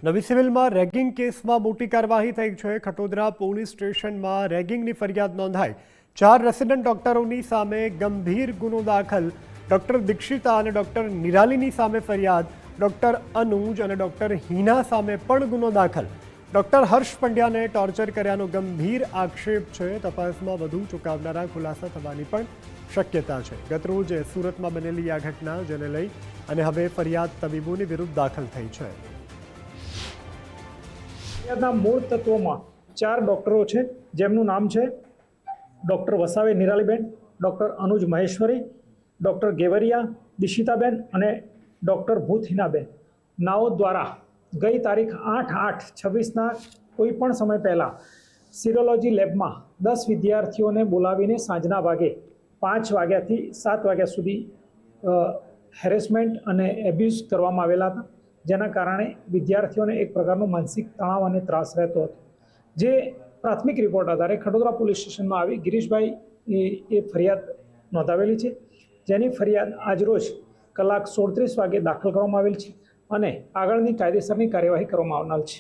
નવી સિવિલમાં રેગિંગ કેસમાં મોટી કાર્યવાહી થઈ છે। ખટોદરા પોલીસ સ્ટેશનમાં રેગિંગની ફરિયાદ નોંધાઈ। 4 રેસિડેન્ટ ડોક્ટરોની સામે ગંભીર ગુનો દાખલ। ડોક્ટર દીક્ષિતા અને ડોક્ટર નિરાલીની સામે ફરિયાદ। ડોક્ટર અનુજ અને ડોક્ટર હિના સામે પણ ગુનો દાખલ। ડોક્ટર હર્ષ પંડ્યાને ટોર્ચર કર્યાનો ગંભીર આક્ષેપ છે। તપાસમાં વધુ ચોંકાવનારા ખુલાસા થવાની પણ શક્યતા છે। ગતરોજ સુરતમાં બનેલી આ ઘટના જેને લઈ અને હવે ફરિયાદ તબીબોની વિરુદ્ધ દાખલ થઈ છે। ફરિયાદના મૂળ તત્વોમાં 4 ડોક્ટરો છે, જેમનું નામ છે ડોક્ટર વસાવે નિરાલીબેન, ડોક્ટર અનુજ મહેશ્વરી, ડોક્ટર ગેવરિયા દિશિતાબેન અને ડોક્ટર ભૂત હિનાબેન નાઓ દ્વારા ગઈ તારીખ 8/8/26ના કોઈ પણ સમય પહેલાં સિરોલોજી લેબમાં 10 વિદ્યાર્થીઓને બોલાવીને સાંજના ભાગે 5 વાગ્યાથી 7 વાગ્યા સુધી હેરેસમેન્ટ અને એબ્યુઝ કરવામાં આવેલા હતા, જેના કારણે વિદ્યાર્થીઓને એક પ્રકારનો માનસિક તણાવ અને ત્રાસ રહેતો હતો। જે પ્રાથમિક રિપોર્ટ આધારે ખટોદરા પોલીસ સ્ટેશનમાં આવી ગિરીશભાઈ એ ફરિયાદ નોંધાવેલી છે, જેની ફરિયાદ આજરોજ કલાક 16:30 વાગે દાખલ કરવામાં આવેલ છે અને આગળની કાયદેસરની કાર્યવાહી કરવામાં આવનાર છે।